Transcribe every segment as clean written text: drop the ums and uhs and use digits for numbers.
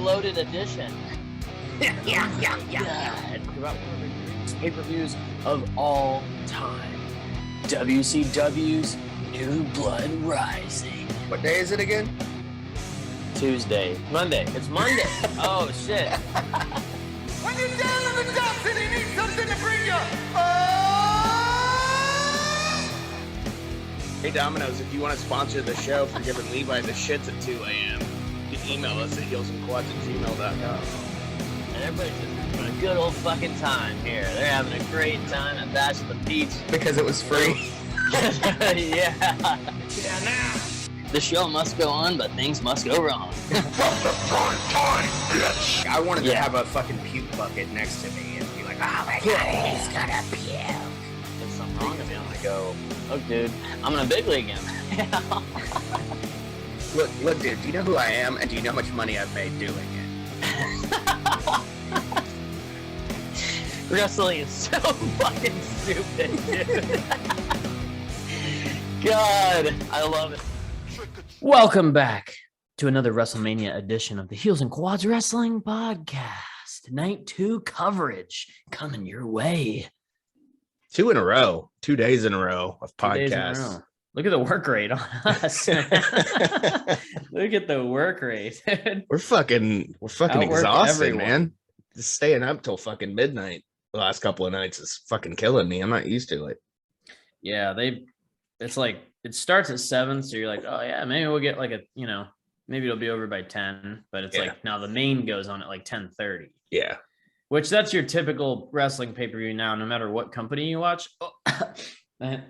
Reloaded edition. Yeah. About one of the greatest pay-per-views of all time. WCW's New Blood Rising. What day is it again? Tuesday. Monday. It's Monday. Oh, shit. When you're down in the dumps and you need something to bring you. Hey Domino's, if you want to sponsor the show for giving Levi the shits at 2 a.m., you can email us at heelsandquads@gmail.com. And everybody's just having a good old fucking time here. They're having a great time at Bash at the Beach. Because it was free. Yeah. Yeah, now. The show must go on, but things must go wrong. I wanted to have a fucking puke bucket next to me and be like, oh my god, he's gonna puke. There's something wrong with me. I'm gonna go, oh dude, I'm in a big league again. Look, dude, do you know who I am and do you know how much money I've made doing it? Wrestling is so fucking stupid, dude. God, I love it. Welcome back to another WrestleMania edition of the Heels and Quads Wrestling Podcast. Night 2 coverage coming your way. 2 in a row, 2 days in a row of podcasts. Look at the work rate on us. Look at the work rate. We're fucking exhausted, man. Just staying up till fucking midnight the last couple of nights is fucking killing me. I'm not used to it. Yeah, it's like it starts at 7, so you're like, oh yeah, maybe we'll get like maybe it'll be over by 10, but it's like now the main goes on at like 10:30. Yeah. Which that's your typical wrestling pay-per-view now, no matter what company you watch. Oh, I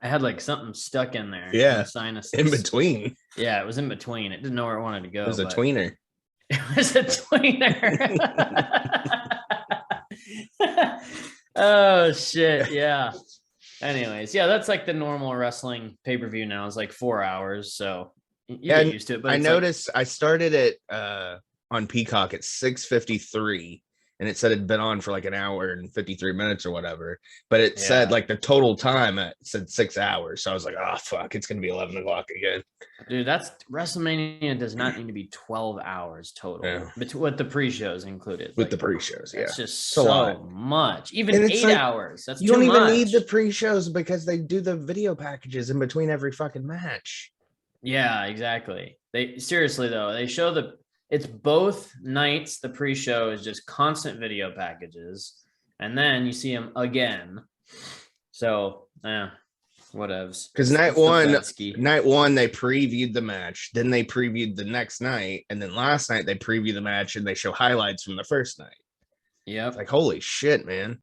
had like something stuck in there. Yeah. Sinuses. In between. Yeah, it was in between. It didn't know where it wanted to go. It was a tweener. It was a tweener. Oh shit, yeah. Anyways, yeah, that's like the normal wrestling pay-per-view now. It's like 4 hours, so you get used to it. But I noticed I started it on Peacock at 6:53, and it said it'd been on for like an hour and 53 minutes or whatever. But it said like the total time it said 6 hours. So I was like, oh fuck, it's gonna be 11 o'clock again. Dude, that's WrestleMania does not need to be 12 hours total. Yeah. With the pre-shows included. With the pre-shows, It's just so much. Even 8 hours. That's you don't even need the pre-shows because they do the video packages in between every fucking match. Yeah, exactly. They seriously though, they show it's both nights. The pre-show is just constant video packages, and then you see them again. So, whatevs. Because night one, they previewed the match, then they previewed the next night, and then last night they preview the match and they show highlights from the first night. Yep. It's like, holy shit, man.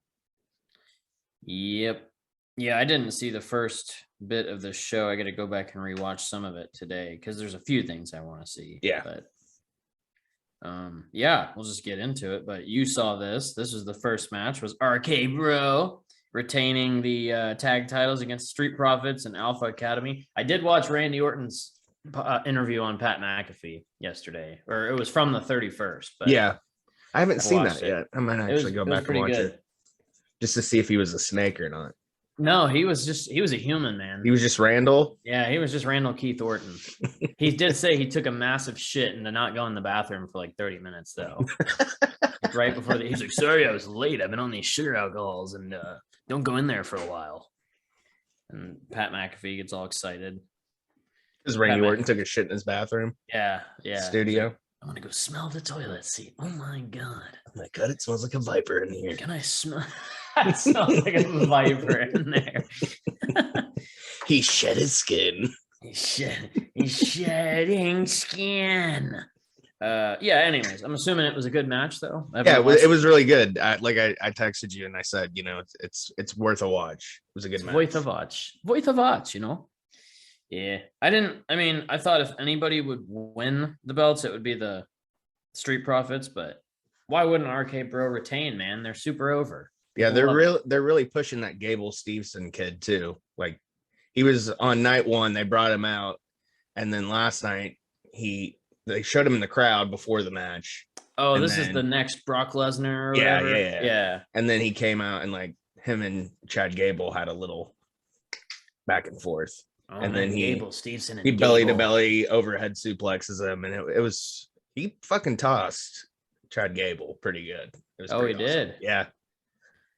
Yep. Yeah, I didn't see the first bit of the show. I got to go back and rewatch some of it today because there's a few things I want to see. Yeah. But we'll just get into it. But you saw this. This was the first match. Was RK Bro retaining the tag titles against Street Profits and Alpha Academy. I did watch Randy Orton's interview on Pat McAfee yesterday, or it was from the 31st. But yeah, I haven't seen that yet. I might actually go back and watch it just to see if he was a snake or not. No, he was a human, man. He was just Randall? Yeah, he was just Randall Keith Orton. He did say he took a massive shit and did not go in the bathroom for like 30 minutes, though. Right before he's like, sorry, I was late. I've been on these sugar alcohols and don't go in there for a while. And Pat McAfee gets all excited. Because Randy Orton took a shit in his bathroom? Yeah. Studio? I want to go smell the toilet seat. Oh my God. Oh my God, it smells like a viper in here. Can I smell? It smells like a viper in there. He shed his skin. He's shedding skin. Anyways, I'm assuming it was a good match though. Yeah, it was really good. I texted you and I said, it's worth a watch. It was a good match. Worth a watch, Yeah. I thought if anybody would win the belts, it would be the Street Profits, but why wouldn't RK Bro retain, man? They're super over. Yeah, they're really pushing that Gable Steveson kid too. Like he was on night 1, they brought him out, and then last night they showed him in the crowd before the match. Oh, this is the next Brock Lesnar or whatever. Yeah. And then he came out and like him and Chad Gable had a little back and forth. and then Gable, Stevenson, and he belly to Gable. belly overhead suplexes him, and it was he fucking tossed Chad Gable pretty good. It was Oh, pretty he awesome. did? Yeah,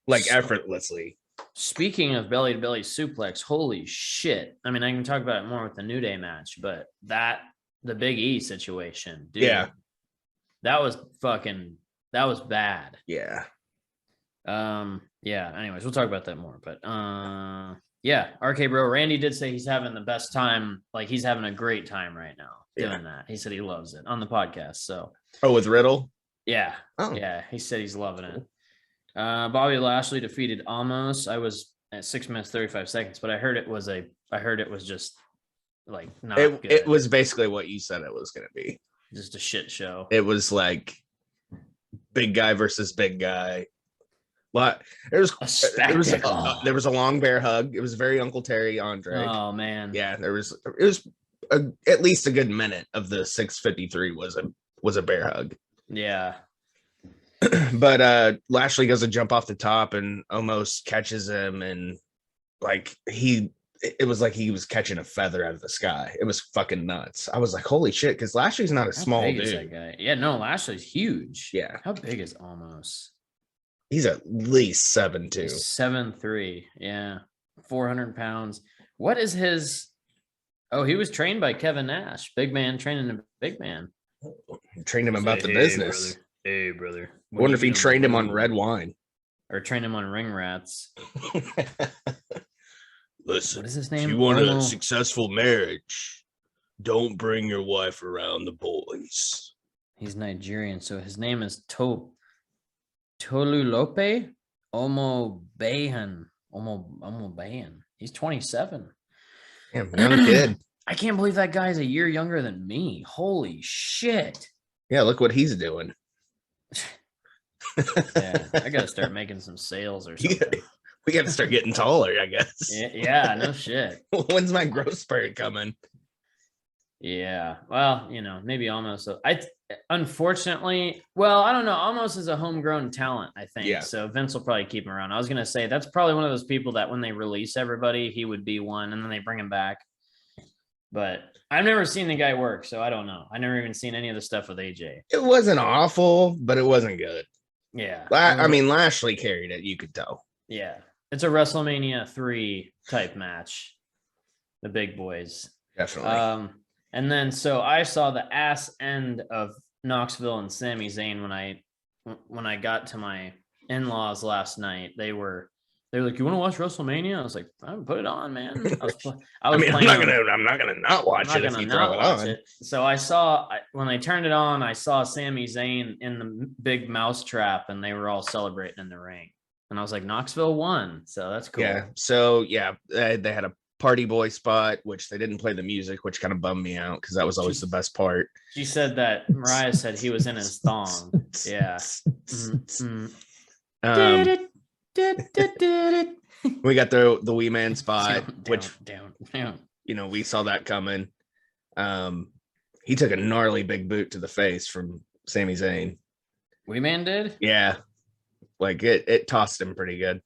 like So- effortlessly. Speaking of belly to belly suplex, holy shit. I mean, I can talk about it more with the New Day match, but the Big E situation, dude. Yeah. That was bad. Yeah. Yeah, anyways, we'll talk about that more. But yeah, RK Bro, Randy did say he's having the best time, like he's having a great time right now doing that. He said he loves it on the podcast. So with Riddle? yeah. Oh. Yeah, he said he's loving it. Bobby Lashley defeated Almost. I was at 6 minutes 35 seconds, but I heard it was just like not good. It was basically what you said it was going to be. Just a shit show. It was like big guy versus big guy. There was a long bear hug. It was very Uncle Terry Andre. Oh man. Yeah, it was at least a good minute of the 6:53 was a bear hug. Yeah. But Lashley goes to jump off the top and almost catches him, and like it was like he was catching a feather out of the sky. It was fucking nuts. I was like, holy shit, because Lashley's not a small big dude. Is that guy? Yeah, no, Lashley's huge. Yeah. How big is Almost? He's at least 7'2". 7'3". Yeah. 400 pounds. What is his? Oh, he was trained by Kevin Nash. Big man training a big man. Trained him about the business. Brother. Hey, brother. I wonder if he trained him on red wine. Or trained him on ring rats. Listen, what is his name? if you want a successful marriage, don't bring your wife around the boys. He's Nigerian, so his name is Tolulope Omobayan. Omobayan. He's 27. Damn, young kid. I can't believe that guy's a year younger than me. Holy shit. Yeah, look what he's doing. Yeah, I gotta start making some sales or something. We gotta start getting taller, I guess. Yeah, no shit. When's my growth spurt coming? Yeah, well, maybe Almost. Unfortunately, I don't know. Almost is a homegrown talent, I think. Yeah. So Vince will probably keep him around. I was gonna say that's probably one of those people that when they release everybody, he would be one, and then they bring him back. But I've never seen the guy work, so I don't know. I never even seen any of the stuff with AJ. It wasn't awful, but it wasn't good. Yeah. I mean, Lashley carried it. You could tell. Yeah. It's a WrestleMania 3 type match. The big boys. Definitely. And then so I saw the ass end of Knoxville and Sami Zayn when I got to my in-laws last night. They were like, "You want to watch WrestleMania?" I was like, "Put it on, man." I'm not gonna not watch it if you throw it on. So when I turned it on, I saw Sami Zayn in the big mouse trap, and they were all celebrating in the ring. And I was like, Knoxville won, so that's cool. Yeah. So yeah, they had a party boy spot, which they didn't play the music, which kind of bummed me out because that was always the best part. She said that Mariah said he was in his thong. Yeah. We got the Wee Man spot, down. We saw that coming. He took a gnarly big boot to the face from Sami Zayn. Wee Man did? Yeah. Like it tossed him pretty good.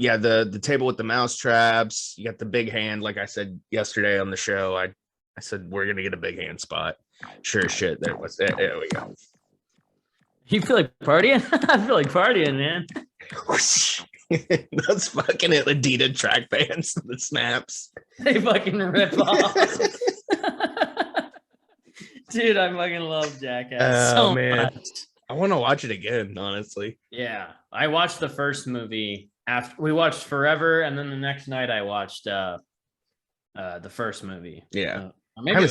Yeah, the table with the mouse traps. You got the big hand, like I said yesterday on the show. I said we're gonna get a big hand spot. Sure as shit. There we go. You feel like partying? I feel like partying, man. Those fucking Adidas track pants, the snaps. They fucking rip off. Dude, I fucking love Jackass so much. I want to watch it again, honestly. Yeah. I watched the first movie after we watched Forever, and then the next night I watched the first movie. Yeah. Maybe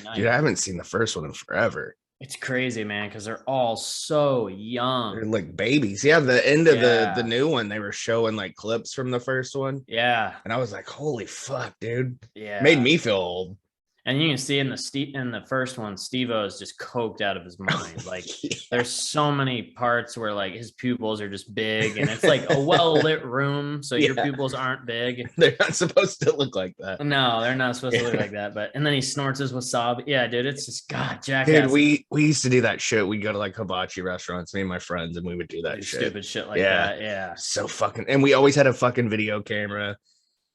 I haven't seen the first one in forever. It's crazy, man, because they're all so young. They're like babies. Yeah, the end of the new one, they were showing like clips from the first one. Yeah. And I was like, holy fuck, dude. Yeah. Made me feel old. And you can see in the first one, Steve-O is just coked out of his mind. Like there's so many parts where like his pupils are just big, and it's like a well-lit room, so your pupils aren't big. They're not supposed to look like that. No, they're not supposed to look like that. And then he snorts his wasabi. Yeah, dude, it's just Jackass. Dude, we used to do that shit. We'd go to like hibachi restaurants, me and my friends, and we would do that shit. Stupid shit like that. Yeah. So fucking, and we always had a fucking video camera.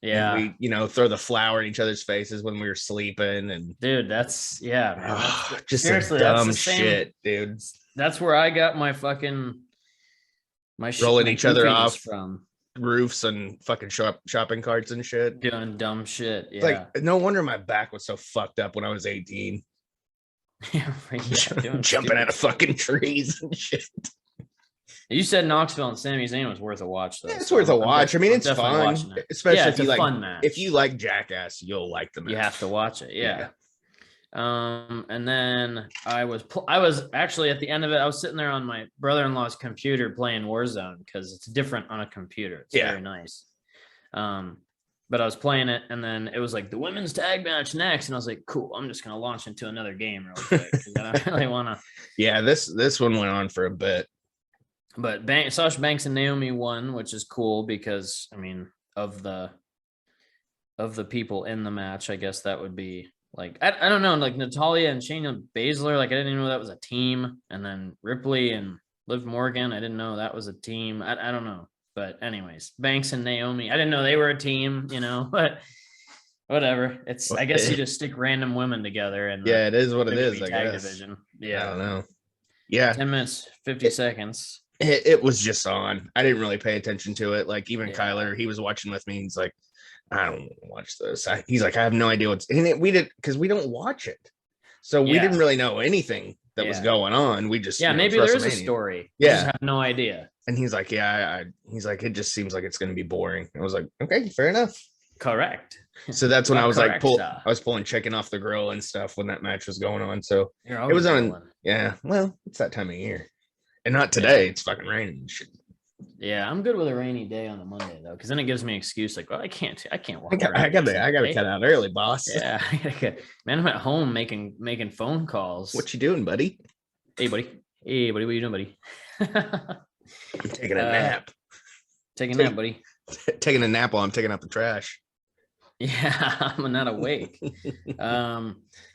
Yeah. And we, throw the flour in each other's faces when we were sleeping. And dude, that's man. That's just seriously, dumb that's the same shit, dude. That's where I got my Rolling each other goofiness off from. roofs and fucking shopping carts and shit. Doing dumb shit. Yeah. It's like, no wonder my back was so fucked up when I was 18. Jumping out of fucking trees and shit. You said Knoxville and Sami Zayn was worth a watch, though. Yeah, it's worth a watch. I mean, it's fun, especially if you like match. If you like Jackass, you'll like the match. You have to watch it. Yeah. And then I was actually at the end of it. I was sitting there on my brother-in-law's computer playing Warzone because it's different on a computer. It's very nice. But I was playing it, and then it was like the women's tag match next, and I was like, "Cool, I'm just gonna launch into another game real quick because I don't really want to." Yeah, this one went on for a bit. But Sasha Banks and Naomi won, which is cool because I mean, of the people in the match, I guess that would be like I don't know, like Natalya and Shayna Baszler, like I didn't even know that was a team, and then Ripley and Liv Morgan, I didn't know that was a team. I don't know, but anyways, Banks and Naomi, I didn't know they were a team, but whatever. It's I guess you just stick random women together, and yeah, it is what it is. I tag guess. Division. Yeah, I don't know. Yeah, 10 minutes, 50 seconds. It was just on. I didn't really pay attention to it. Like even Kyler, he was watching with me. He's like, I don't watch this. He's like, I have no idea what's in it. We did because we don't watch it, so we didn't really know anything that was going on. We just maybe there is a story. Yeah, I just have no idea. And he's like, he's like, it just seems like it's going to be boring. I was like, okay, fair enough. Correct. So that's when I was like, I was pulling chicken off the grill and stuff when that match was going on. So it was on. Yeah, well, it's that time of year. And not today. It's fucking raining and shit. Yeah, I'm good with a rainy day on a Monday though, because then it gives me an excuse. Like, well, I can't walk. I got to cut out early, boss. Yeah, man, I'm at home making phone calls. What you doing, buddy? Hey, buddy. What are you doing, buddy? I'm taking a nap. Taking a nap, buddy. Taking a nap while I'm taking out the trash. Yeah, I'm not awake.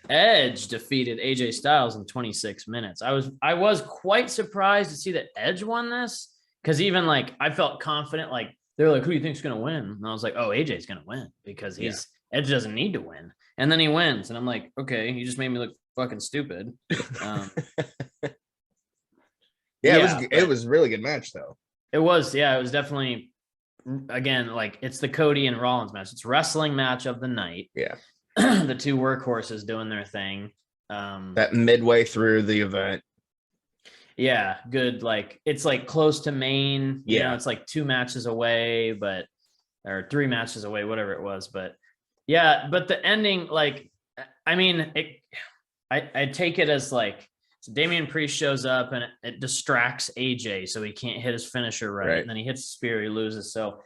Edge defeated AJ Styles in 26 minutes. I was quite surprised to see that Edge won this because even like I felt confident. Like they're like, "Who do you think's gonna win?" And I was like, "Oh, AJ's gonna win because Edge doesn't need to win." And then he wins, and I'm like, "Okay, you just made me look fucking stupid." It was a really good match though. It was definitely. Again, like it's the Cody and Rollins match. It's wrestling match of the night. Yeah. The two workhorses doing their thing. That midway through the event. Yeah, good. Like it's like close to main. Yeah. It's like 2 matches away, or 3 matches away, whatever it was. But yeah, but the ending, like, I mean, I take it as like, so Damian Priest shows up and it distracts AJ so he can't hit his finisher right. And then he hits the spear, he loses. So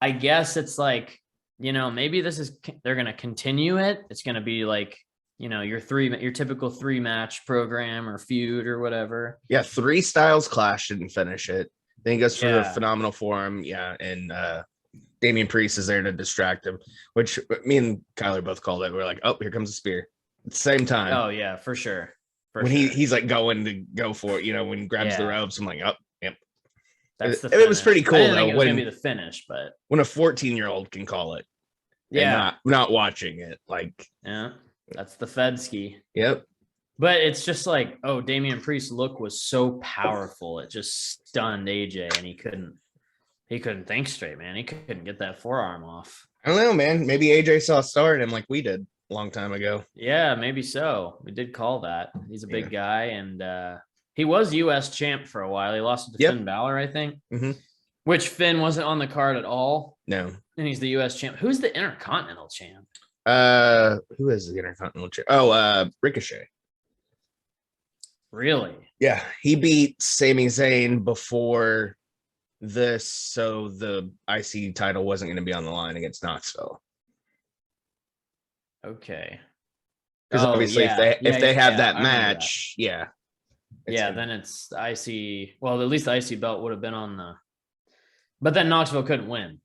I guess it's like, maybe they're going to continue it. It's going to be like, your typical 3-match program or feud or whatever. Yeah. 3 Styles Clash didn't finish it. Then he goes for the Phenomenal Forum. Yeah. And Damian Priest is there to distract him, which me and Kyler both called it. We're like, oh, here comes the spear at the same time. Oh yeah, for sure. When he's like going to go for it, when he grabs the ropes, I'm like, oh, yep. It was pretty cool though. It was gonna be the finish, but when a 14-year-old can call it, not watching it, like that's the Fedski. Yep. But it's just like, Damian Priest's look was so powerful, it just stunned AJ, and he couldn't think straight, man. He couldn't get that forearm off. I don't know, man. Maybe AJ saw a star in him like we did a long time ago. Yeah, maybe so. We did call that. He's a big guy, and he was U.S. champ for a while. He lost to Finn Balor, I think, which Finn wasn't on the card at all. No. And he's the U.S. champ. Who's the Intercontinental champ? Who is the Intercontinental champ? Oh, Ricochet. Really? Yeah, he beat Sami Zayn before this, so the IC title wasn't going to be on the line against Knoxville. Okay. Because obviously, if they have that match, then it's IC. Well, at least the IC belt would have been on the. But then Knoxville couldn't win,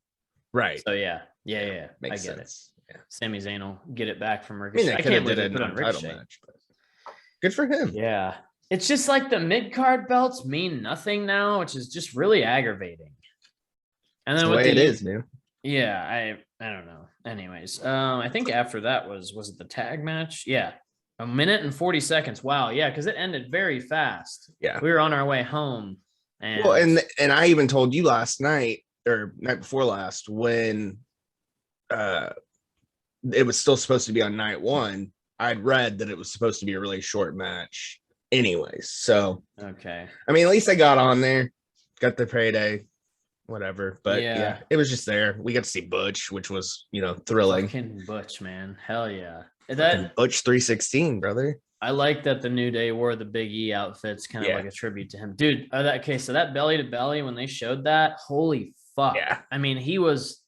right? So yeah. Makes I get sense. it. Sami Zayn will get it back from Ricochet. I can't believe they put on Ricochet. Match, but good for him. Yeah, it's just like the mid card belts mean nothing now, which is just really aggravating. And then the way it is, man. Yeah, I don't know. Anyways, I think after that was it the tag match? Yeah. 1 minute and 40 seconds. Wow, yeah, because it ended very fast. Yeah. We were on our way home. And Well, and I even told you last night or night before last when it was still supposed to be on night one. I'd read that it was supposed to be a really short match anyways. So okay. I mean, at least I got on there, got the payday, whatever. But yeah, it was just there. We got to see Butch, which was, thrilling. Fucking Butch, man. Hell yeah. Fucking Butch 316, brother. I like that the New Day wore the Big E outfits, kind of like a tribute to him. Dude, so that belly to belly, when they showed that, holy fuck. Yeah. I mean,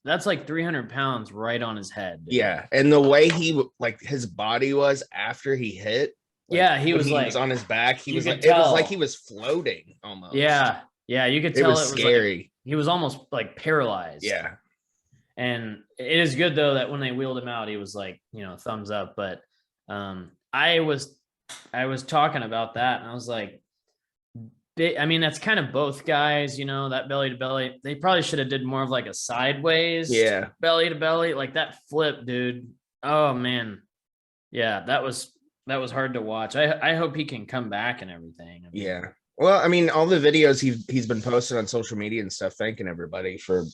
that's like 300 pounds right on his head. Dude. Yeah. And the way his body was after he hit. He was on his back. It was like he was floating almost. Yeah. Yeah. You could tell it was scary. Like, he was almost like paralyzed. Yeah. And it is good though that when they wheeled him out, he was like, thumbs up. But I was talking about that, and I was like, I mean, that's kind of both guys, that belly to belly. They probably should have did more of like a sideways belly to belly, like that flip, dude. Oh man. Yeah, that was hard to watch. I hope he can come back and everything. Yeah. Well, I mean, all the videos he's been posting on social media and stuff, thanking everybody for,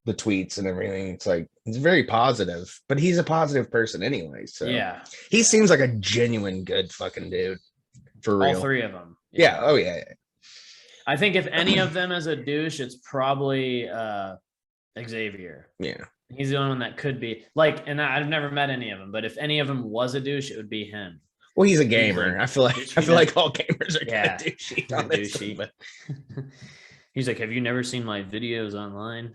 the tweets and everything. It's like, it's very positive, but he's a positive person anyway. So yeah, he seems like a genuine good fucking dude for real. All three of them. Yeah. Oh yeah. I think if any of them is a douche, it's probably Xavier. Yeah. He's the only one that could be like, and I've never met any of them, but if any of them was a douche, it would be him. Well, he's a gamer. I feel like all gamers are kind of douchey. Douchey. But he's like, have you never seen my videos online?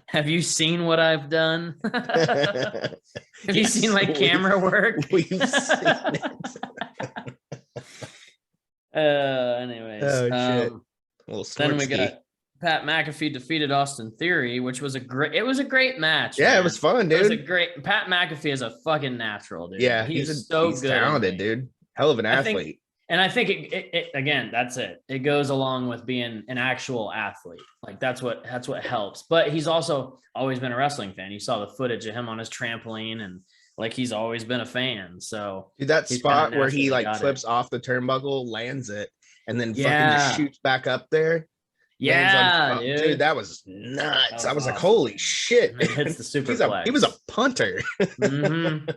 Have you seen what I've done? Have you seen my camera work? We've seen it. Anyways. Oh shit. Then we got Pat McAfee defeated Austin Theory, which was a great match. Yeah, man. It was fun, dude. It was a great Pat McAfee is a fucking natural, dude. Yeah, he's good, talented, dude. Hell of an athlete. I think it again, that's it. It goes along with being an actual athlete. Like that's what helps. But he's also always been a wrestling fan. You saw the footage of him on his trampoline, and like he's always been a fan. So dude, that spot where he like flips off the turnbuckle, lands it, and then fucking just shoots back up there. Yeah, dude, that was nuts. I was awesome. Like, holy shit. It hits the superplex. He was a punter. Mm-hmm.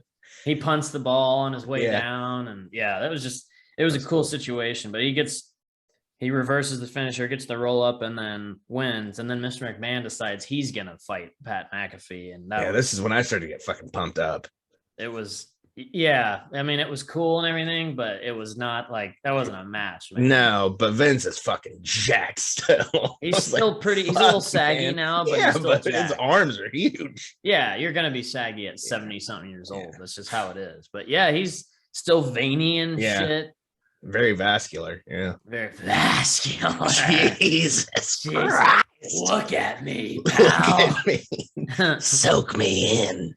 He punts the ball on his way down, and it was a cool situation. But he reverses the finisher, gets the roll up, and then wins. And then Mr. McMahon decides he's gonna fight Pat McAfee, and this is when I started to get fucking pumped up. It was. Yeah, I mean, it was cool and everything, but it was not like that wasn't a match. Man. No, but Vince is fucking jacked still. He's still pretty. He's a little saggy now, but he's still jacked. His arms are huge. Yeah, you're gonna be saggy at 70-something years old. That's just how it is. But yeah, he's still veiny and shit. Very vascular. Yeah, very vascular. Jesus Christ! Look at me, pal. Look at me. Soak me in.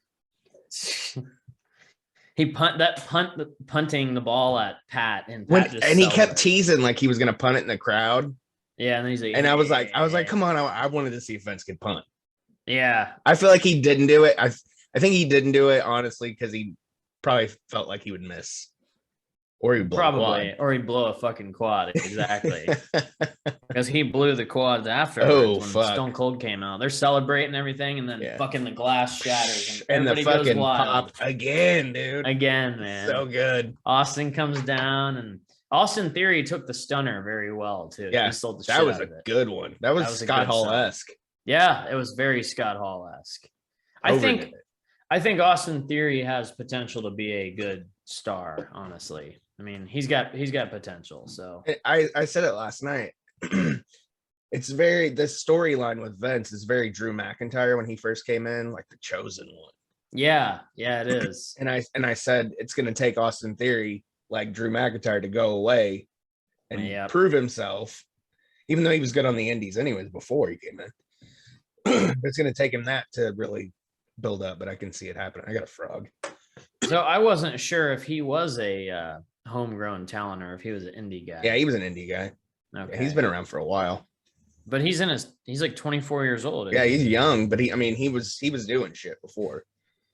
He punting the ball at Pat, and he kept teasing like he was gonna punt it in the crowd. Yeah, and then he's like, and I was like, come on, I wanted to see if Vince could punt. Yeah, I feel like he didn't do it. I think he didn't do it honestly because he probably felt like he would miss, or he'd blow a fucking quad. Exactly, because he blew the quads afterwards when Stone Cold came out. They're celebrating everything, and then fucking the glass shatters, and the fucking pop again, dude. Again, man, so good. Austin comes down, and Austin Theory took the stunner very well too. Yeah, that was a good one. That was Scott Hall-esque. Yeah, it was very Scott Hall-esque. I think Austin Theory has potential to be a good star, honestly. I mean, he's got potential. So I said it last night. It's the storyline with Vince is very Drew McIntyre when he first came in, like the chosen one. Yeah, it is. and I said it's gonna take Austin Theory like Drew McIntyre to go away and prove himself, even though he was good on the indies anyways before he came in. It's gonna take him that to really build up, but I can see it happening. I got a frog. So I wasn't sure if he was a homegrown talent or if he was an indie guy. Yeah, he was an indie guy. Okay. Yeah, he's been around for a while. But he's like 24 years old. Yeah, he's young, but he was doing shit before.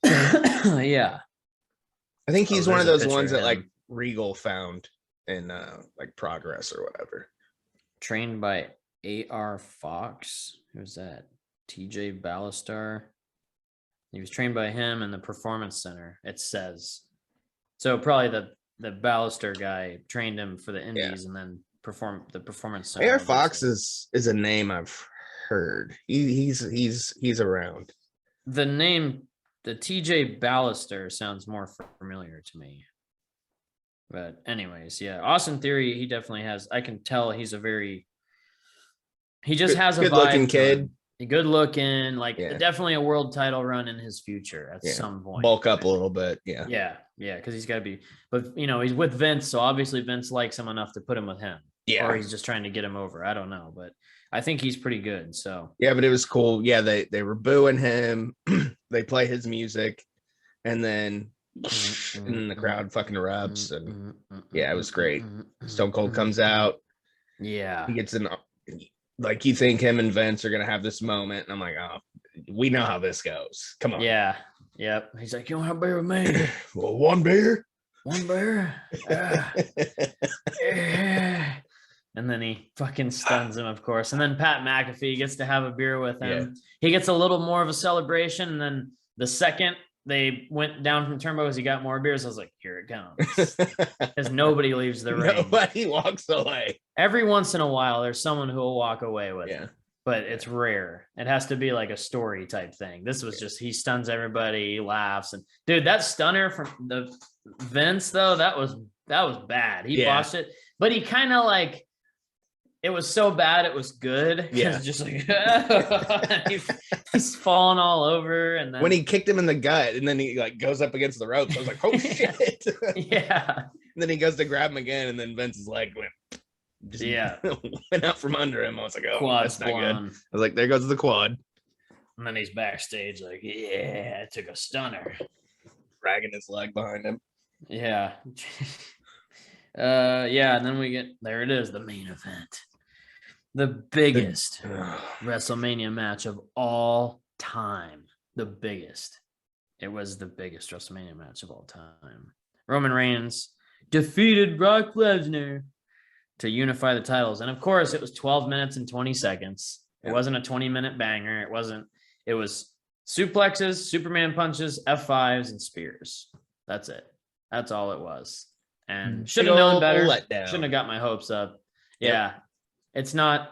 Yeah. I think he's one of there's a those ones picture that of like him. Regal found in like Progress or whatever. Trained by A.R. Fox. Who's that? TJ Ballastar. He was trained by him in the Performance Center, it says. So probably the Ballister guy trained him for the Indies and then performed the Performance Center. A.R. Fox is a name I've heard. He's around. The name, the TJ Ballister sounds more familiar to me. But anyways, yeah, Austin Theory, he definitely has. I can tell he just has a good looking vibe, kid. Good looking, like definitely a world title run in his future at some point. Bulk up a little bit, yeah, because he's got to be. But he's with Vince, so obviously Vince likes him enough to put him with him. Yeah, or he's just trying to get him over. I don't know, but I think he's pretty good. So yeah, but it was cool. Yeah, they were booing him. They play his music, and then the crowd fucking erupts, and yeah, it was great. Stone Cold comes out. Yeah, he gets in. Like, you think him and Vince are gonna have this moment, and I'm like, oh, we know how this goes. Come on. Yeah. Yep. He's like, you want a beer with me? Well, one beer. Yeah. And then he fucking stuns him, of course. And then Pat McAfee gets to have a beer with him. Yeah. He gets a little more of a celebration. And then the second they went down from Turnbuckles, he got more beers. I was like, here it comes. Because nobody leaves the ring. Nobody walks away. Every once in a while, there's someone who will walk away with it. But it's rare. It has to be like a story type thing. This was just, he stuns everybody, he laughs. And dude, that stunner from the Vince, though, that was bad. He botched it. But he kind of like, it was so bad it was good. Yeah, just like he's falling all over, and then when he kicked him in the gut, and then he like goes up against the ropes, I was like, "Oh shit!" Yeah. And then he goes to grab him again, and then Vince's leg went out from under him. I was like, "Oh, Quad's that's not blown. good." I was like, "There goes the quad." And then he's backstage, like, "Yeah, I took a stunner," dragging his leg behind him. Yeah. Yeah, and then we get there. It is the main event. The biggest WrestleMania match of all time. The biggest. It was the biggest WrestleMania match of all time. Roman Reigns defeated Brock Lesnar to unify the titles. And of course, it was 12 minutes and 20 seconds. It wasn't a 20-minute banger. It was suplexes, Superman punches, F5s, and spears. That's it. That's all it was. And should have known better. Shouldn't have got my hopes up. Yeah. Yep. It's not.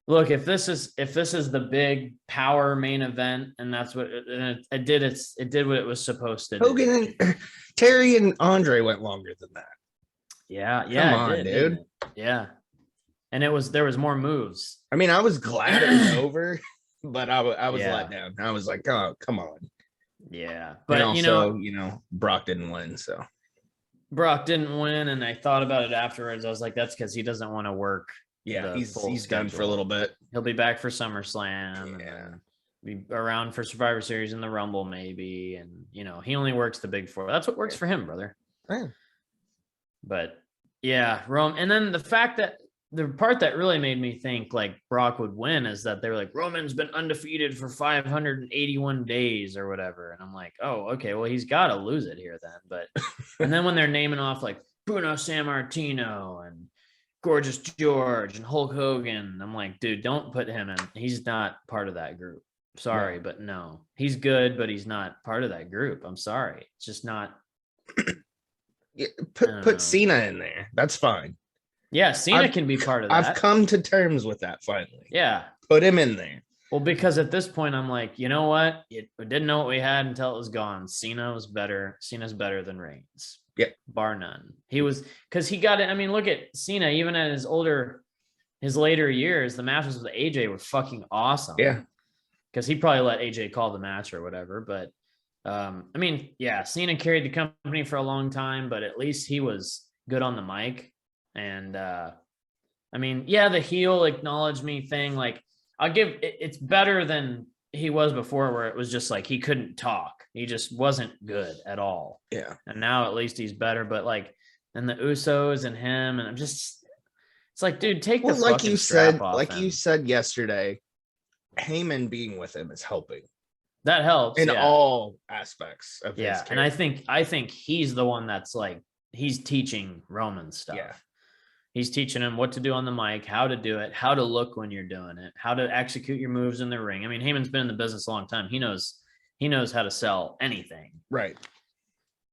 Look, if this is the big power main event, and that's what it did. It did what it was supposed to. Hogan and Terry and Andre went longer than that. Yeah. Come on, dude. Yeah. And there was more moves. I mean, I was glad it was over, but I was let down. I was like, oh, come on. Yeah. But and also, Brock didn't win, so. Brock didn't win, and I thought about it afterwards. I was like, that's because he doesn't want to work. Yeah, he's done for a little bit. He'll be back for SummerSlam. Yeah. Be around for Survivor Series and the Rumble, maybe. And, he only works the big four. That's what works for him, brother. Yeah. But, yeah, Rome. And then the fact that the part that really made me think, like, Brock would win is that they were like, Roman's been undefeated for 581 days or whatever. And I'm like, oh, okay, well, he's got to lose it here then. But, and then when they're naming off, like, Bruno Sammartino and Gorgeous George and Hulk Hogan, I'm like, dude, don't put him in. He's not part of that group. Sorry, but no. He's good, but he's not part of that group. I'm sorry. It's just not. Yeah, put Cena in there. That's fine. Yeah, Cena can be part of that. I've come to terms with that finally. Yeah. Put him in there. Well, because at this point, I'm like, you know what? We didn't know what we had until it was gone. Cena was better. Cena's better than Reigns. Yeah. Bar none. He was, because he got it. I mean, look at Cena, even at his later years, the matches with AJ were fucking awesome. Yeah. Because he probably let AJ call the match or whatever. But, I mean, yeah, Cena carried the company for a long time, but at least he was good on the mic. And, I mean, yeah, the heel acknowledge me thing, like, I'll give it's better than he was before, where it was just like he couldn't talk. He just wasn't good at all. Yeah. And now at least he's better. But like, and the Usos and him, and it's It's like, dude, take Well, the like fucking you strap said, off like him. you said yesterday, Heyman being with him is helping That helps in yeah. all aspects of his Yeah, character. and I think he's the one that's like he's teaching Roman stuff. Yeah. He's teaching him what to do on the mic, how to do it, how to look when you're doing it, how to execute your moves in the ring. I mean, Heyman's been in the business a long time. He knows how to sell anything. Right.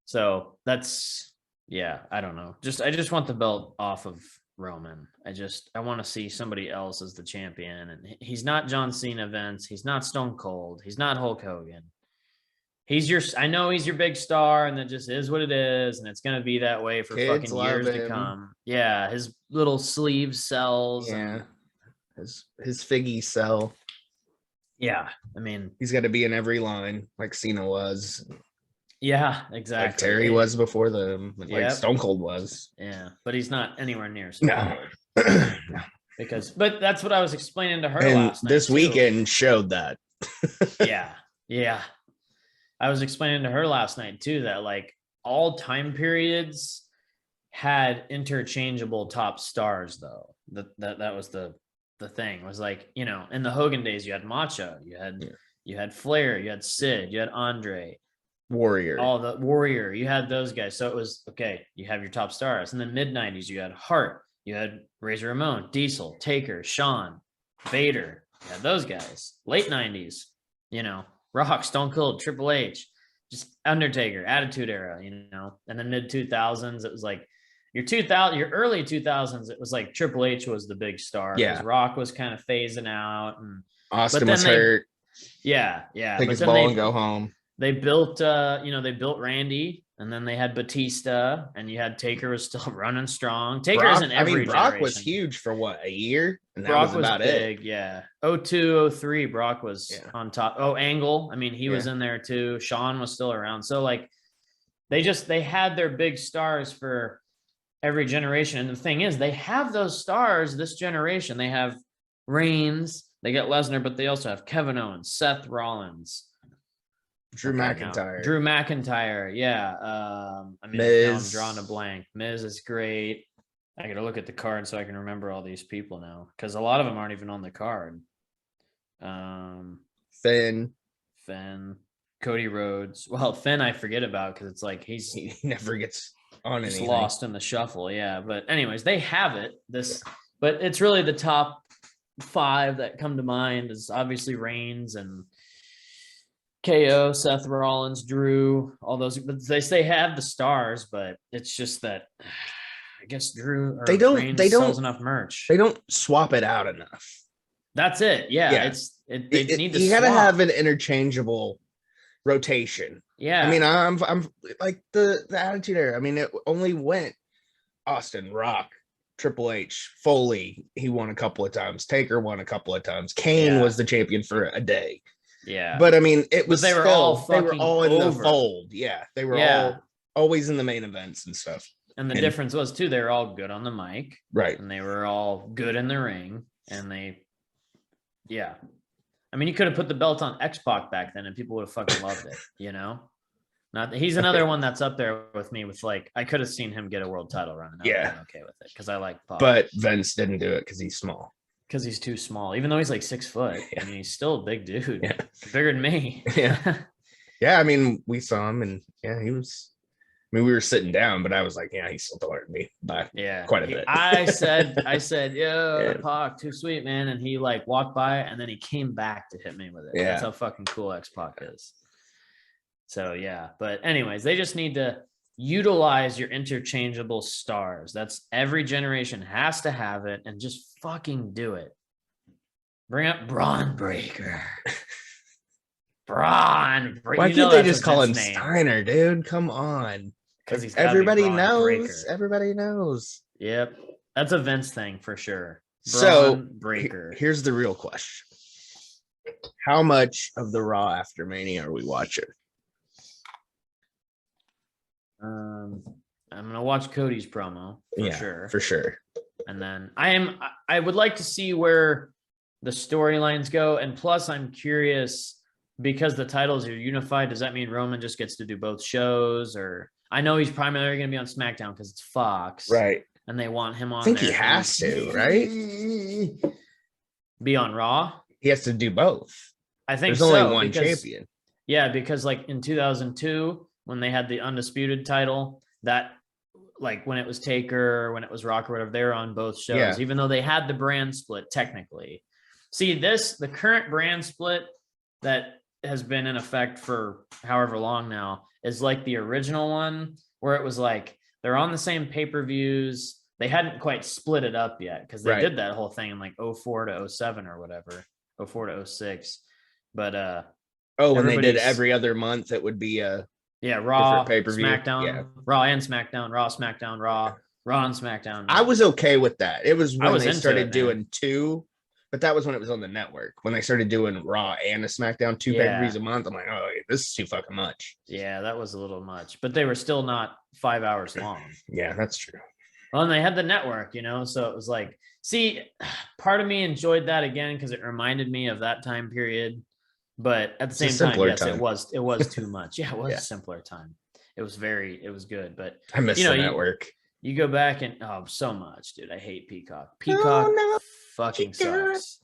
So that's I don't know. I just want the belt off of Roman. I want to see somebody else as the champion. And he's not John Cena, Vince. He's not Stone Cold. He's not Hulk Hogan. I know he's your big star, and that just is what it is, and it's gonna be that way for Kids fucking love years to him. come. Yeah, his little sleeve sells. Yeah. And His figgy sell. yeah, I mean, He's got to be in every line like Cena was, yeah, exactly. like Terry was before them, like Yep. Stone Cold was. Yeah, but he's not anywhere near Stone No. Cold but that's what I was explaining to her And last night. this too. weekend showed that. Yeah. I was explaining to her last night too that like all time periods had interchangeable top stars though. That was the thing. It was like, you know, in the Hogan days you had Macho, you had Flair, you had Sid, you had Andre, Warrior. all the Warrior, you had those guys. So it was okay, you have your top stars. In the mid 90s you had Hart, you had Razor Ramon, Diesel, Taker, Shawn, Vader, you had those guys. Late 90s, you know, Rock, Stone Cold, Triple H, just Undertaker, Attitude Era, you know. And then mid 2000s, it was like your early 2000s, it was like Triple H was the big star. Yeah. Rock was kind of phasing out, and Austin was hurt. Yeah. Take his ball and go home. They built, they built Randy, and then they had Batista, and you had Taker was still running strong. Taker isn't every Brock was generation. huge for what, a year? And that Brock was about big, it. yeah. 02, 03, Brock was on top. Oh, Angle, I mean, he was in there too. Shawn was still around. So like they had their big stars for every generation. And the thing is, they have those stars this generation. They have Reigns, they get Lesnar, but they also have Kevin Owens, Seth Rollins, Drew McIntyre, yeah. I mean, now I'm drawing a blank. Miz is great. I got to look at the card so I can remember all these people now, because a lot of them aren't even on the card. Finn, Cody Rhodes. Well, Finn I forget about because it's like he never gets on anything. Lost in the shuffle, yeah. But anyways, they have it. But it's really the top 5 that come to mind is obviously Reigns and KO, Seth Rollins, Drew, all those. But they have the stars, but it's just that I guess Drew or Reigns sells enough merch. They don't swap it out enough. That's it. Yeah. They need to. You got to have an interchangeable rotation. Yeah. I mean, I'm like the Attitude Era. I mean, it only went Austin, Rock, Triple H, Foley. He won a couple of times. Taker won a couple of times. Kane was the champion for a day. Yeah. But I mean, it was they were all in over. the fold. Yeah. They were always in the main events and stuff. And the difference was too, they were all good on the mic. Right. And they were all good in the ring. And I mean, you could have put the belt on X-Pac back then and people would have fucking loved it, you know? He's another one that's up there with me with like, I could have seen him get a world title run. And I was okay with it because I like Pac. But Vince didn't do it because he's small. Because he's too small, even though he's like 6 foot. Yeah. I mean, he's still a big dude. Yeah. Bigger than me. Yeah. Yeah. I mean, we saw him and he was, I mean, we were sitting down, but I was like, he's still taller than me by quite a bit. I said, yo, Pac, too sweet, man. And he like walked by and then he came back to hit me with it. Yeah. That's how fucking cool X-Pac is. So, but anyways, they just need to utilize your interchangeable stars. That's every generation has to have it and just fucking do it. Bring up Braun Breaker. Braun Breaker. Why can't they just call him Steiner, dude? Come on. Because everybody knows. Everybody knows. Yep. That's a Vince thing for sure. Braun Breaker. Here's the real question. How much of the Raw after Mania are we watching? I'm gonna watch Cody's promo for sure. And then I would like to see where the storylines go. And plus, I'm curious because the titles are unified. Does that mean Roman just gets to do both shows? Or I know he's primarily going to be on SmackDown because it's Fox, right? and they want him on. I think there he has to, right? Be on Raw. He has to do both. I think there's only so, one because, champion. Yeah, because like in 2002, when they had the undisputed title, that like when it was Taker, when it was Rock or whatever, they were on both shows, even though they had the brand split technically. See, the current brand split that has been in effect for however long now is like the original one, where it was like they're on the same pay-per-views. They hadn't quite split it up yet because they did that whole thing in like 04 to 07 or whatever, 04 to 06. But when they did every other month, it would be Raw, pay-per-view. SmackDown, Raw and SmackDown, Raw, SmackDown, Raw and SmackDown. I was okay with that. It was when they started doing man. 2, but that was when it was on the network. When they started doing Raw and a SmackDown, 2 pay-per-views a month, I'm like, oh, this is too fucking much. Yeah, that was a little much, but they were still not 5 hours long. Yeah, that's true. Well, and they had the network, so it was like, see, part of me enjoyed that again because it reminded me of that time period. But at the same time, yes, it was too much. Yeah, it was a simpler time. It was good. But I miss the network. You go back and so much, dude. I hate Peacock. Peacock fucking sucks.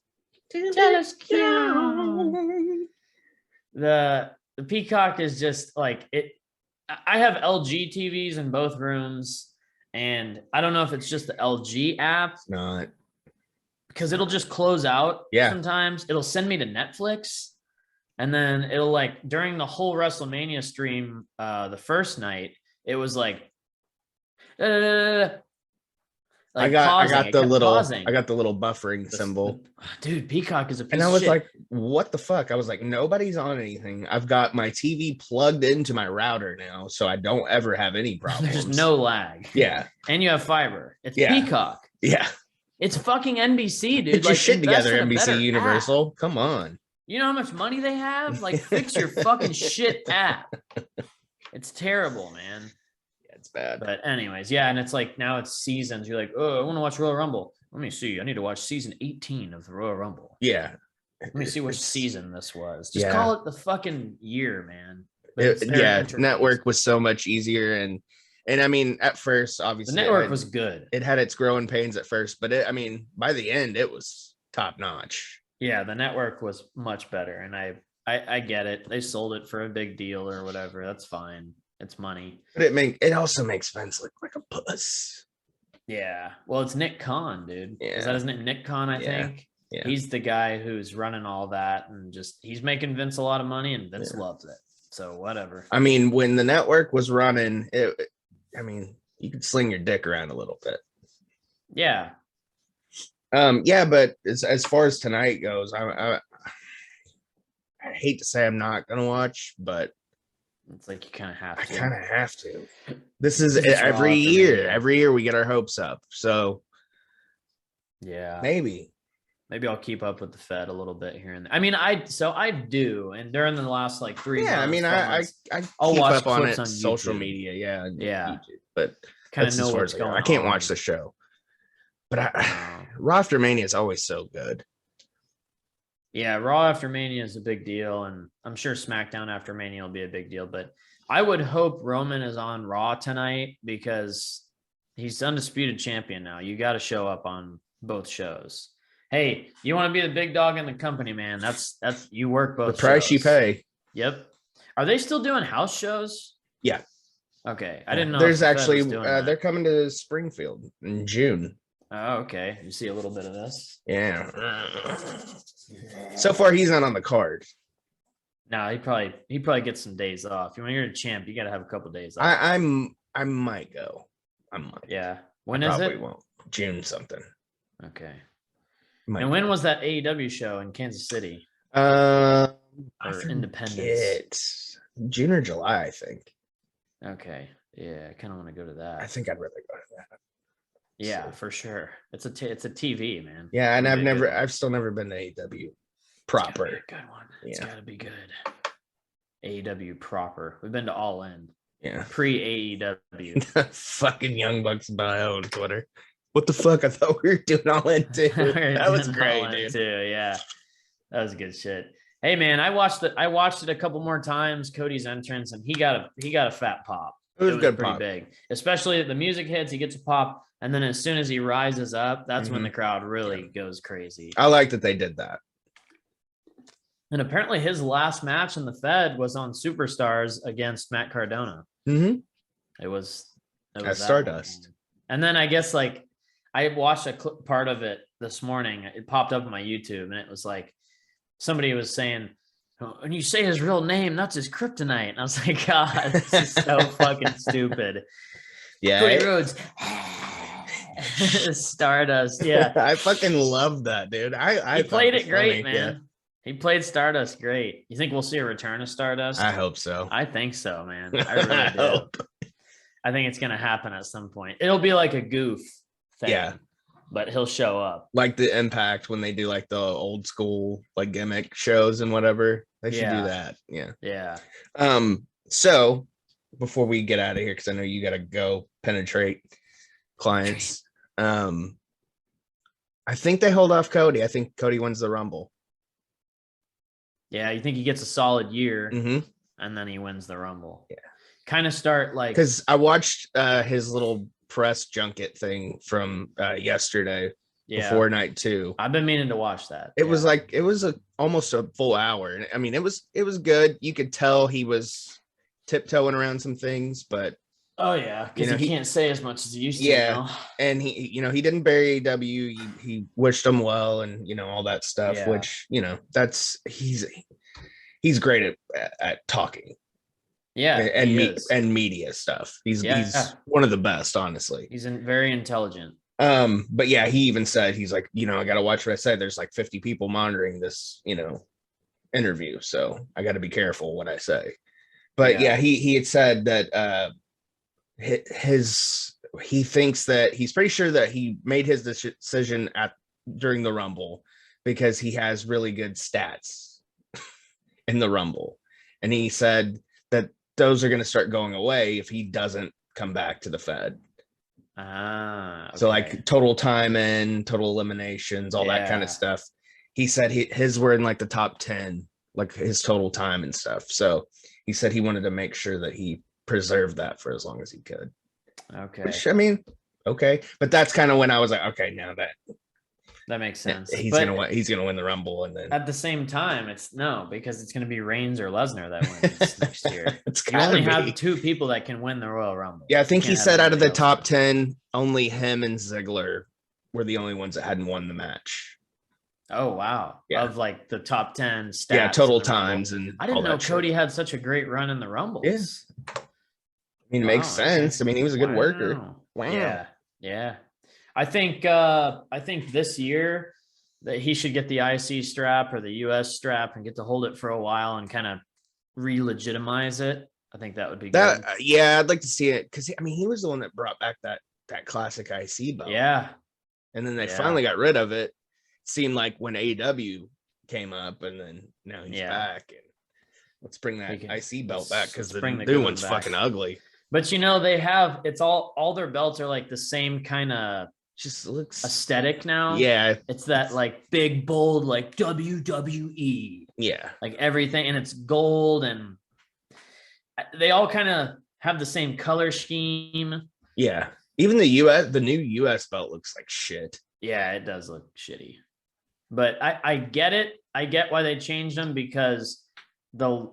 The Peacock is just like it. I have LG TVs in both rooms, and I don't know if it's just the LG app. It's not, because it'll just close out. Yeah. Sometimes it'll send me to Netflix. And then it'll like during the whole WrestleMania stream, the first night, it was like, I got the little buffering symbol. Dude, Peacock is a piece and I was like, what the fuck? I was like, nobody's on anything. I've got my TV plugged into my router now, so I don't ever have any problems. There's no lag. Yeah. And you have fiber. It's Peacock. Yeah. It's fucking NBC, dude. Get your shit together, NBC Universal. App. Come on. You know how much money they have? Like, fix your fucking shit app. It's terrible, man. Yeah, it's bad. But anyways, and it's like now it's seasons. You're like, oh, I want to watch Royal Rumble. Let me see. I need to watch season 18 of the Royal Rumble. Yeah. Let me see which season this was. Just call it the fucking year, man. Network was so much easier. And I mean, at first, obviously, the network was good. It had its growing pains at first, but by the end, it was top notch. Yeah, the network was much better, and I get it. They sold it for a big deal or whatever. That's fine. It's money. But it also makes Vince look like a puss. Yeah. Well, it's Nick Khan, dude. Yeah. Is that his name? Nick Khan, I think. Yeah. He's the guy who's running all that, and he's making Vince a lot of money, and Vince loves it. So whatever. I mean, when the network was running, you could sling your dick around a little bit. Yeah. But as far as tonight goes, I hate to say I'm not gonna watch, but it's like you kind of have to. I kind of have to. This is every year. Every year we get our hopes up. So yeah, maybe I'll keep up with the Fed a little bit here and there. I mean, I do, and during the last like 3 months. Yeah, I mean, I'll keep up on it on social media. Yeah, YouTube, but kind of know what's going on. I can't watch the show. But Raw After Mania is always so good. Yeah, Raw After Mania is a big deal, and I'm sure SmackDown After Mania will be a big deal. But I would hope Roman is on Raw tonight because he's undisputed champion now. You got to show up on both shows. Hey, you want to be the big dog in the company, man? That's you work both. The price shows. you pay. Yep. Are they still doing house shows? Yeah. Okay, I didn't know. There's actually they're coming to Springfield in June. Oh, okay. You see a little bit of this. Yeah. So far, he's not on the card. No, he probably gets some days off. When you're a champ, you got to have a couple days off. I might go. I might. Yeah. When is it? Won't. June something. Okay. And when was that AEW show in Kansas City? Or Independence. June or July, I think. Okay. Yeah, I kind of want to go to that. I think I'd rather go to that. Yeah, for sure. It's a TV, man. Yeah, and I've still never been to AEW proper. It's gotta be a good one. It's gotta be good. AEW proper. We've been to All In. Yeah. Pre-AEW. Fucking Young Bucks bio on Twitter. What the fuck? I thought we were doing All In too. That was great, dude. Too, yeah. That was good shit. Hey man, I watched it a couple more times, Cody's entrance, and he got a fat pop. It was good pretty pop. Big. Especially the music hits, he gets a pop. And then as soon as he rises up, that's when Mhm. the crowd really goes crazy. I like that they did that. And apparently his last match in the Fed was on Superstars against Matt Cardona. Mm-hmm. It was At that Stardust. one. And then I guess like I watched a part of it this morning. It popped up on my YouTube and it was like somebody was saying, when you say his real name, that's his kryptonite. And I was like, God, this is so fucking stupid. Yeah. Cody Rhodes. Stardust. Yeah. I fucking love that, dude. I He thought played was it great, funny. man. Yeah. He played Stardust great. You think we'll see a return of Stardust? I hope so. I think so, man. I really do. hope. I think it's gonna happen at some point. It'll be like a goof thing. Yeah. But he'll show up. Like the Impact when they do like the old school like gimmick shows and whatever. They should Yeah. do that. Yeah. Yeah. So before we get out of here, because I know you gotta go penetrate clients. I think they hold off Cody. I think Cody wins the Rumble. Yeah. You think he gets a solid year Mm-hmm. and then he wins the Rumble. Yeah. Kind of start like Because I watched his little press junket thing from yesterday before night 2. I've been meaning to watch that. It was like almost a full hour. And I mean, it was good. You could tell he was tiptoeing around some things, but oh yeah, because you know, he can't say as much as he used to. Yeah. Now. and he didn't bury AEW. He wished them well and all that stuff, Yeah. which that's he's great at talking. Yeah, and media stuff. He's one of the best, honestly. He's very intelligent. But yeah, he even said he's like, I gotta watch what I say. There's like 50 people monitoring this, interview, so I got to be careful what I say. But yeah, he had said that he thinks that he's pretty sure that he made his decision during the Rumble because he has really good stats in the Rumble, and he said that those are going to start going away if he doesn't come back to the Fed. Okay. So like total time and total eliminations, all that kind of stuff. He said his were in like the top 10, like his total time and stuff. So he said he wanted to make sure that he preserved that for as long as he could. Okay. Which, I mean, okay. But that's kind of when I was like, okay, now that makes sense. He's gonna win the Rumble, and then at the same time, because it's gonna be Reigns or Lesnar that wins next year. You only have 2 people that can win the Royal Rumble. Yeah, I think he said out of the top 10, only him and Ziggler were the only ones that hadn't won the match. Oh wow! Yeah. Of like the top 10 stats. Yeah, total times and I didn't all know that Cody shit. had such a great run in the Rumbles. Yeah. I mean, it makes sense. I mean, he was a good worker. Wow. Yeah. I think this year that he should get the IC strap or the US strap and get to hold it for a while and kind of re-legitimize it. I think that would be good. Yeah, I'd like to see it because I mean, he was the one that brought back that classic IC belt. Yeah. And then they finally got rid of it. Seemed like when AEW came up, and then now he's back. And let's bring that IC belt back because the new one's fucking ugly. But they have all their belts are like the same kind of just looks aesthetic now. Yeah, it's that like big bold like WWE. Yeah, like everything, and it's gold, and they all kind of have the same color scheme. Yeah, even the new US belt looks like shit. Yeah, it does look shitty. But I get it. I get why they changed them because the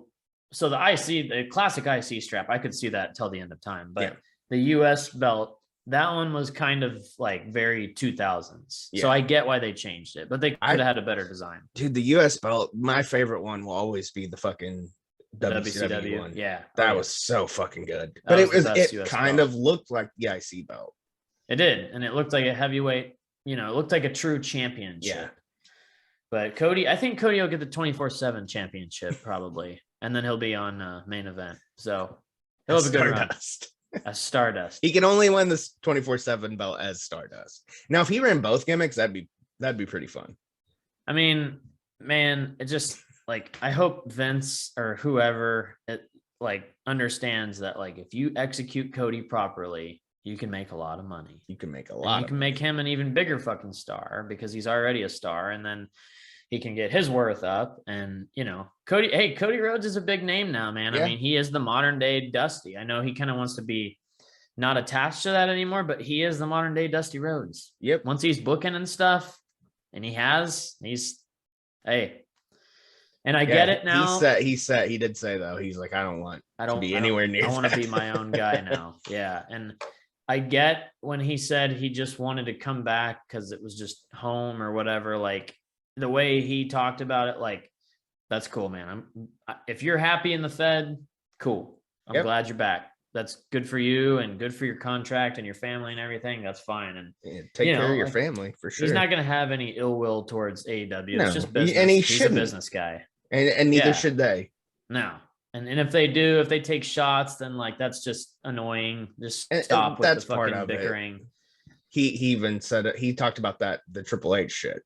classic IC strap, I could see that till the end of time. But the US belt, that one was kind of like very 2000s. Yeah. So I get why they changed it, but they could have had a better design. Dude, the US belt, my favorite one will always be the fucking WCW one. Yeah. That was so fucking good. But it kind of looked like the IC belt. It did. And it looked like a heavyweight, it looked like a true championship. Yeah. But I think Cody will get the 24/7 championship probably. And then he'll be on main event. So he'll have a good run. A Stardust. He can only win this 24/7 belt as Stardust. Now, if he ran both gimmicks, that'd be pretty fun. I mean, man, it just like I hope Vince or whoever understands that if you execute Cody properly, you can make a lot of money. You can make a lot. You can make him an even bigger fucking star because he's already a star, and then he can get his worth up. And Cody Rhodes is a big name now, man. Yeah. I mean, he is the modern day Dusty. I know he kind of wants to be not attached to that anymore, but he is the modern day Dusty Rhodes. Yep. Once he's booking and stuff, and he's hey. And I get it now. He did say though, he's like, I don't want to be anywhere near. I want to be my own guy now. Yeah. And I get when he said he just wanted to come back because it was just home or whatever. Like the way he talked about it, like, that's cool, man. If you're happy in the Fed, cool. I'm glad you're back. That's good for you and good for your contract and your family and everything. That's fine. And take care of your family for sure. He's not going to have any ill will towards AEW. No, it's just business. And he's a business guy. And neither should they. No. And if they take shots, then like that's just annoying. Just stop with the fucking bickering. He even said he talked about the Triple H shit.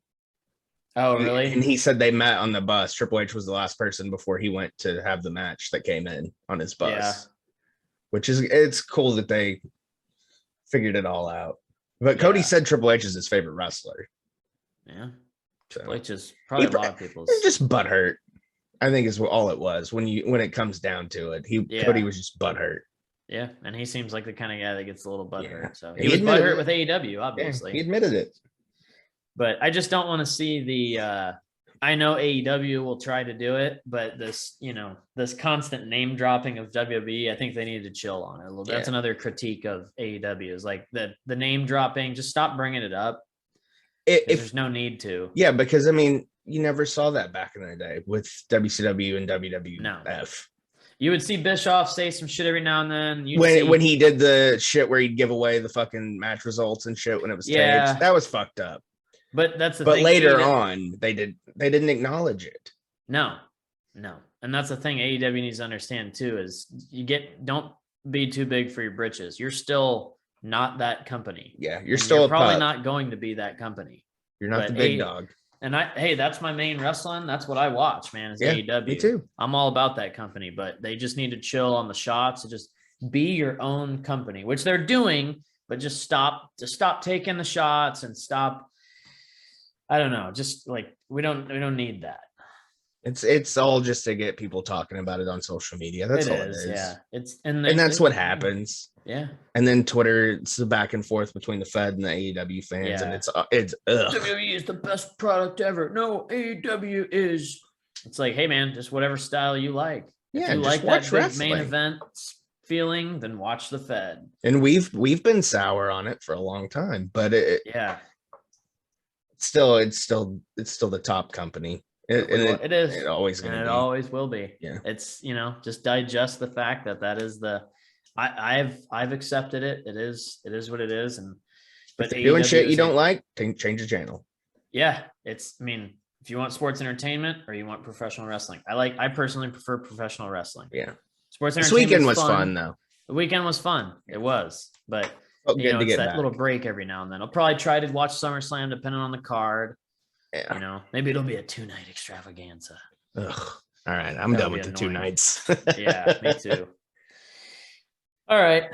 Oh, really? And he said they met on the bus. Triple H was the last person before he went to have the match that came in on his bus. Yeah. Which it's cool that they figured it all out. But Cody said Triple H is his favorite wrestler. Yeah. So, Triple H is probably a lot of people's. It's just butthurt. I think is all it was when it comes down to it. Cody was just butthurt. Yeah, and he seems like the kind of guy that gets a little butthurt. So he was butthurt with AEW, obviously. He admitted it. But I just don't want to see the I know AEW will try to do it, but this constant name dropping of WWE, I think they need to chill on it a little bit. That's another critique of AEW is like the name dropping. Just stop bringing it up. There's no need to. Yeah, because I mean, you never saw that back in the day with WCW and WWF. No. You would see Bischoff say some shit every now and then. When he did the shit where he'd give away the fucking match results and shit when it was taped, that was fucked up. But that's the thing. But later too, on, they didn't acknowledge it. No. And that's the thing AEW needs to understand too, is don't be too big for your britches. You're still not that company. Yeah, you're probably not going to be that company. You're not the big dog. And that's my main wrestling. That's what I watch, man, is AEW. Me too. I'm all about that company, but they just need to chill on the shots and just be your own company, which they're doing, but just stop taking the shots and stop. I don't know. Just like we don't need that. It's all just to get people talking about it on social media. That's all it is. Yeah. And that's what happens. Yeah. And then Twitter, it's the back and forth between the Fed and the AEW fans, and it's ugh. WWE is the best product ever. No, AEW is. It's like, hey man, just whatever style you like. Yeah, if you like that big main event feeling, then watch the Fed. And we've been sour on it for a long time, but it's still the top company. It is. It always going to be. It always will be. Yeah. It's just digest the fact that is the. I've accepted it. It is what it is. But doing shit you don't like, change the channel. Yeah, if you want sports entertainment or you want professional wrestling, I personally prefer professional wrestling. Yeah, sports entertainment. This weekend was fun though. The weekend was fun. It was, but good to get that back. Little break every now and then. I'll probably try to watch SummerSlam depending on the card. Yeah, maybe it'll be a 2-night extravaganza. Ugh. All right, I'm done with the 2 nights. Yeah, me too. All right.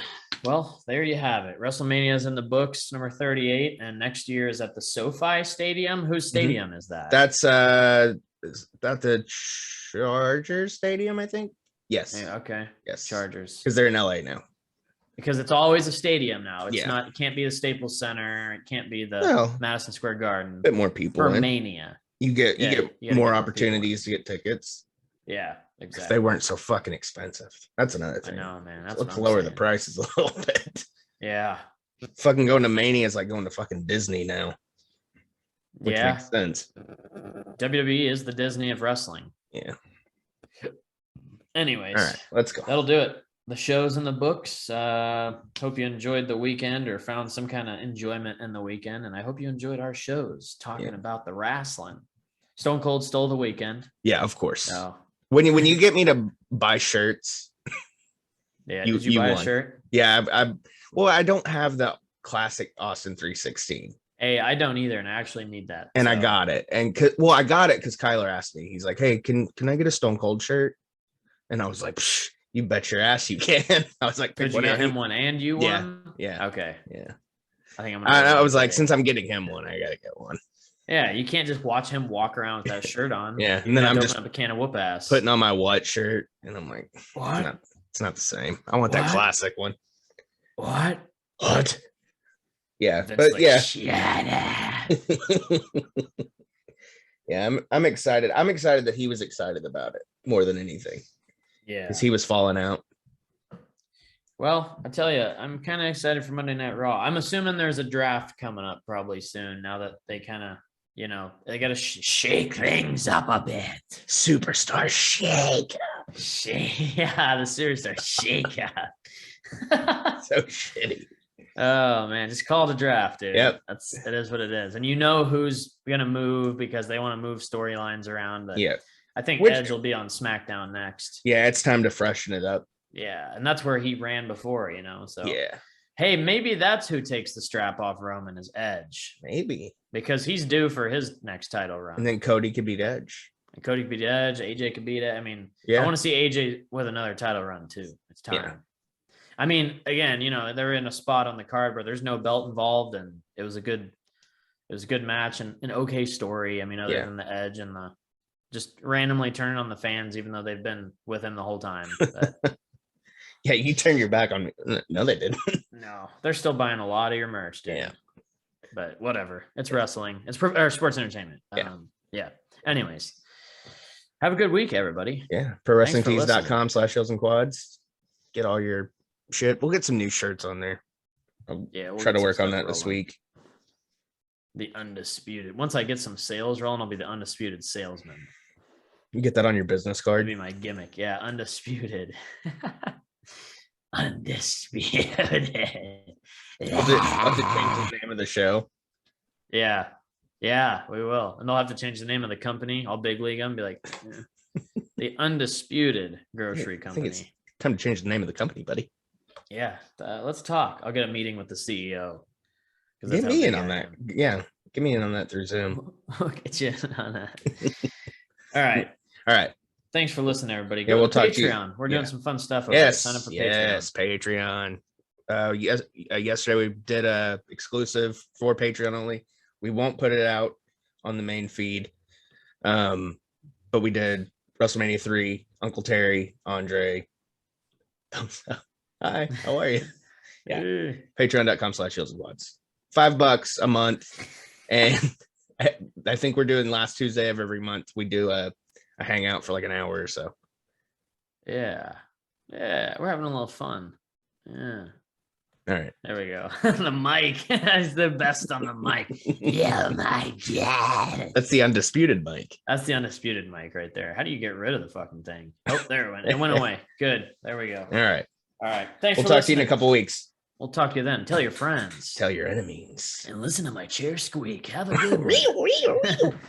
Well, there you have it. WrestleMania is in the books, number 38, and next year is at the SoFi Stadium. Whose stadium is that? That's is that the Chargers Stadium, I think? Yes. Yeah, okay. Yes. Chargers. Because they're in LA now. Because it's always a stadium now. It's not. It can't be the Staples Center. It can't be the Madison Square Garden. A bit more people for Mania. You get more opportunities to get tickets. Yeah, exactly. If they weren't so fucking expensive. That's another thing. I know, man. Let's lower the prices a little bit. Yeah. Fucking going to Mania is like going to fucking Disney now. Which makes sense. WWE is the Disney of wrestling. Yeah. Anyways. All right, let's go. That'll do it. The show's in the books. Hope you enjoyed the weekend or found some kind of enjoyment in the weekend. And I hope you enjoyed our shows talking about the wrestling. Stone Cold stole the weekend. Yeah, of course. So, when you get me to buy shirts. Yeah, did you buy a shirt? Yeah, I don't have the classic Austin 316. Hey, I don't either, and I actually need that. And I got it. And I got it because Kyler asked me. He's like, "Hey, can I get a Stone Cold shirt?" And I was like, Psh, "You bet your ass you can." I was like, "Could you get him one and you one?" Yeah. Okay. Yeah. I think I was like, since I'm getting him one, I gotta get one. Yeah, you can't just watch him walk around with that shirt on. Yeah, and then I'm just up a can of whoop ass, putting on my what shirt, and I'm like, what? It's not the same. I want that classic one. What? What? Yeah, Vince but like, yeah. Shut up. Yeah, I'm excited. I'm excited that he was excited about it more than anything. Yeah. Because he was falling out. Well, I tell you, I'm kind of excited for Monday Night Raw. I'm assuming there's a draft coming up probably soon now that they kind of, they got to shake things up a bit. Superstar shake. Yeah, the superstar shake up. So shitty. Oh man, just call the draft, dude. Yep. It is what it is. And you know who's gonna move because they want to move storylines around. But Yeah. I think Edge will be on SmackDown next. Yeah, it's time to freshen it up. Yeah, and that's where he ran before, So yeah. Hey, maybe that's who takes the strap off Roman is Edge. Maybe. Because he's due for his next title run. And then Cody could beat Edge. And Cody could beat Edge, AJ could beat it. I mean, yeah. I want to see AJ with another title run too. It's time. Yeah. I mean, again, they're in a spot on the card where there's no belt involved, and it was a good match and an okay story. I mean, other than the Edge and the just randomly turning on the fans, even though they've been with him the whole time. But, yeah, you turned your back on me. No, they didn't. No, they're still buying a lot of your merch, dude. Yeah. But whatever. It's wrestling. It's sports entertainment. Yeah. Anyways, have a good week, everybody. Yeah. ProWrestlingTees.com/Heels and Quads. Get all your shit. We'll get some new shirts on there. We'll try to work on that this week. The undisputed. Once I get some sales rolling, I'll be the undisputed salesman. You get that on your business card. That'd be my gimmick. Yeah, undisputed. Undisputed. I'll have to change the name of the show. Yeah, we will. And they'll have to change the name of the company. I'll big league them. Be like, the Undisputed Grocery Company. I think it's time to change the name of the company, buddy. Yeah, let's talk. I'll get a meeting with the CEO. Get me in on that. Yeah, get me in on that through Zoom. I'll get you in on that. All right. Thanks for listening, everybody. Go to talk Patreon. to you. We're doing some fun stuff over there. Sign up for Patreon. Yesterday we did a exclusive for Patreon only. We won't put it out on the main feed. But we did WrestleMania 3, Uncle Terry, Andre. Hi, how are you? Yeah. Patreon.com/Heels and Quads. $5 a month. And I think we're doing last Tuesday of every month. We do a hangout for like an hour or so. Yeah, we're having a little fun. Yeah. All right. There we go. The mic is the best on the mic. Yeah, my God. That's the undisputed mic. That's the undisputed mic right there. How do you get rid of the fucking thing? Oh, there it went. It went away. Good. There we go. All right. Thanks. We'll talk to you in a couple weeks. We'll talk to you then. Tell your friends. Tell your enemies. And listen to my chair squeak. Have a good one.